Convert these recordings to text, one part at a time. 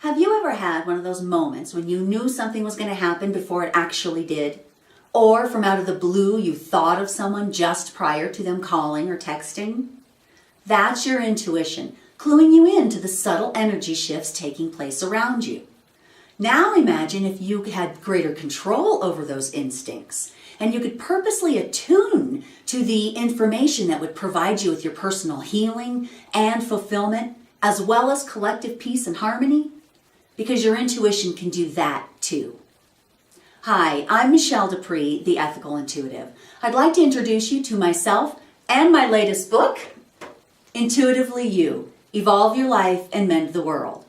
Have you ever had one of those moments when you knew something was going to happen before it actually did? Or from out of the blue, you thought of someone just prior to them calling or texting? That's your intuition, cluing you into the subtle energy shifts taking place around you. Now imagine if you had greater control over those instincts and you could purposely attune to the information that would provide you with your personal healing and fulfillment, as well as collective peace and harmony, because your intuition can do that too. Hi, I'm Michelle Dupree, the Ethical Intuitive. I'd like to introduce you to myself and my latest book, Intuitively You, Evolve Your Life and Mend the World.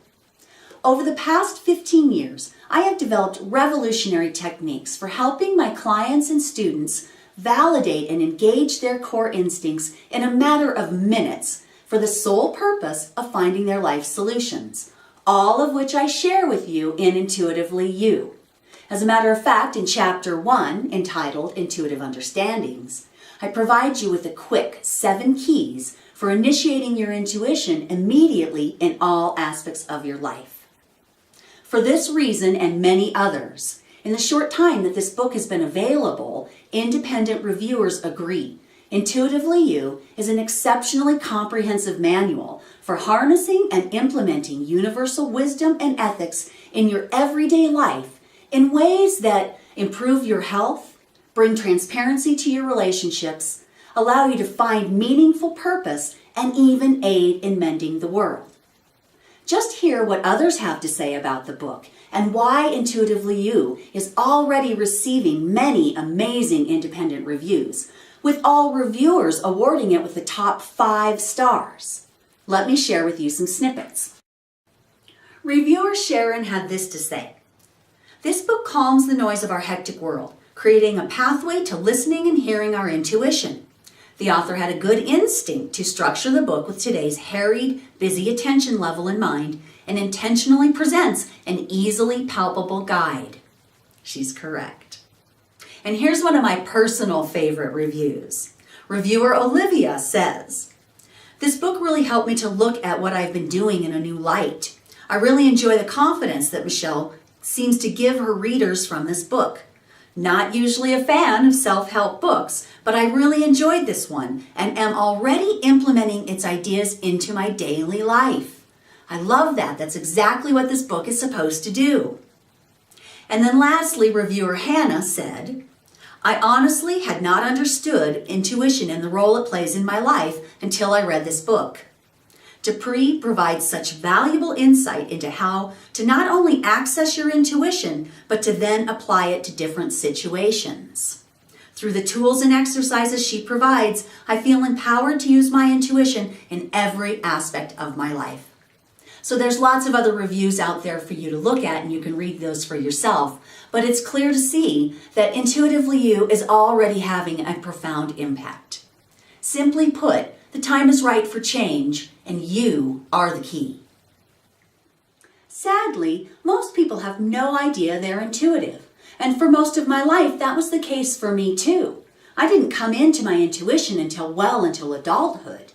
Over the past 15 years, I have developed revolutionary techniques for helping my clients and students validate and engage their core instincts in a matter of minutes for the sole purpose of finding their life solutions, all of which I share with you in Intuitively You. As a matter of fact, in Chapter 1, entitled Intuitive Understandings, I provide you with a quick 7 keys for initiating your intuition immediately in all aspects of your life. For this reason and many others, in the short time that this book has been available, independent reviewers agree Intuitively You is an exceptionally comprehensive manual for harnessing and implementing universal wisdom and ethics in your everyday life in ways that improve your health, bring transparency to your relationships, allow you to find meaningful purpose, and even aid in mending the world. Just hear what others have to say about the book and why Intuitively You is already receiving many amazing independent reviews, with all reviewers awarding it with the top 5 stars. Let me share with you some snippets. Reviewer Sharon had this to say: "This book calms the noise of our hectic world, creating a pathway to listening and hearing our intuition. The author had a good instinct to structure the book with today's harried, busy attention level in mind and intentionally presents an easily palpable guide." She's correct. And here's one of my personal favorite reviews. Reviewer Olivia says, "This book really helped me to look at what I've been doing in a new light. I really enjoy the confidence that Michelle seems to give her readers from this book. Not usually a fan of self-help books, but I really enjoyed this one and am already implementing its ideas into my daily life. I love that. That's exactly what this book is supposed to do." And then lastly, reviewer Hannah said, "I honestly had not understood intuition and the role it plays in my life until I read this book. Dupree provides such valuable insight into how to not only access your intuition, but to then apply it to different situations. Through the tools and exercises she provides, I feel empowered to use my intuition in every aspect of my life." So there's lots of other reviews out there for you to look at, and you can read those for yourself. But it's clear to see that Intuitively You is already having a profound impact. Simply put, the time is right for change, and you are the key. Sadly, most people have no idea they're intuitive. And for most of my life, that was the case for me too. I didn't come into my intuition until adulthood.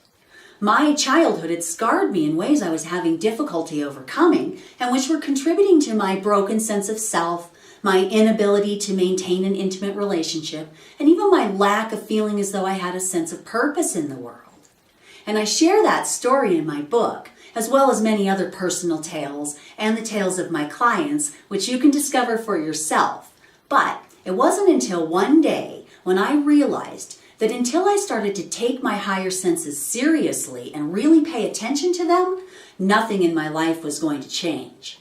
My childhood had scarred me in ways I was having difficulty overcoming and which were contributing to my broken sense of self, my inability to maintain an intimate relationship, and even my lack of feeling as though I had a sense of purpose in the world. And I share that story in my book, as well as many other personal tales and the tales of my clients, which you can discover for yourself. But it wasn't until one day when I realized that until I started to take my higher senses seriously and really pay attention to them, nothing in my life was going to change.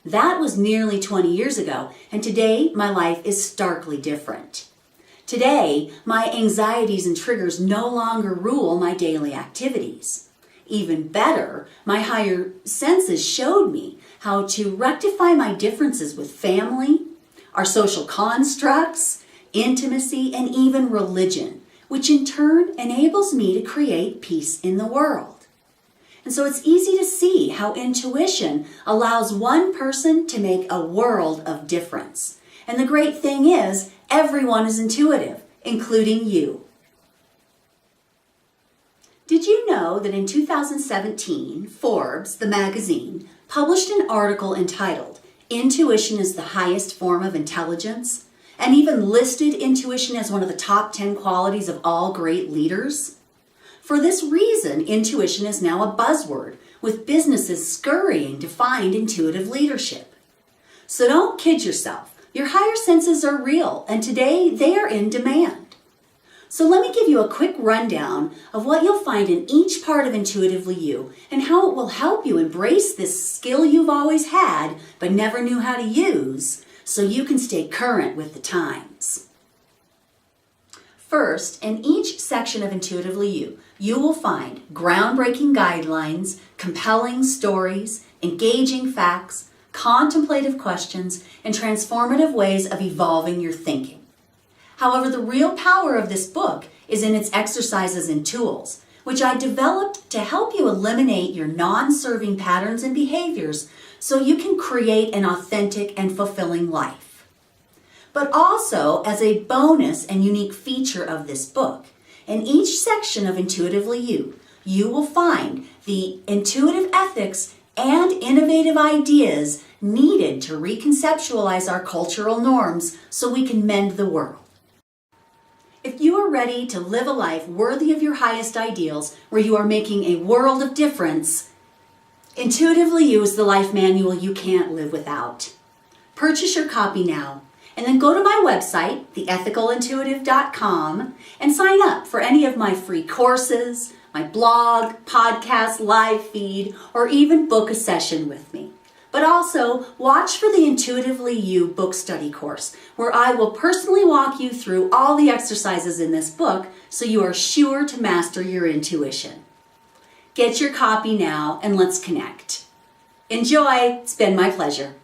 That was nearly 20 years ago, and today my life is starkly different. Today, my anxieties and triggers no longer rule my daily activities. Even better, my higher senses showed me how to rectify my differences with family, our social constructs, intimacy, and even religion, which in turn enables me to create peace in the world. And so it's easy to see how intuition allows one person to make a world of difference. And the great thing is, everyone is intuitive, including you. Did you know that in 2017, Forbes, the magazine, published an article entitled, "Intuition is the Highest Form of Intelligence," and even listed intuition as one of the top 10 qualities of all great leaders. For this reason, intuition is now a buzzword, with businesses scurrying to find intuitive leadership. So don't kid yourself. Your higher senses are real, and today they are in demand. So let me give you a quick rundown of what you'll find in each part of Intuitively You and how it will help you embrace this skill you've always had but never knew how to use so you can stay current with the times. First, in each section of Intuitively You, you will find groundbreaking guidelines, compelling stories, engaging facts, contemplative questions, and transformative ways of evolving your thinking. However, the real power of this book is in its exercises and tools, which I developed to help you eliminate your non-serving patterns and behaviors so you can create an authentic and fulfilling life. But also, as a bonus and unique feature of this book, in each section of Intuitively You, you will find the intuitive ethics and innovative ideas needed to reconceptualize our cultural norms so we can mend the world. If you are ready to live a life worthy of your highest ideals, where you are making a world of difference, Intuitively You is the life manual you can't live without. Purchase your copy now, and then go to my website, theethicalintuitive.com, and sign up for any of my free courses, my blog, podcast, live feed, or even book a session with me. But also, watch for the Intuitively You book study course, where I will personally walk you through all the exercises in this book so you are sure to master your intuition. Get your copy now and let's connect. Enjoy! It's been my pleasure.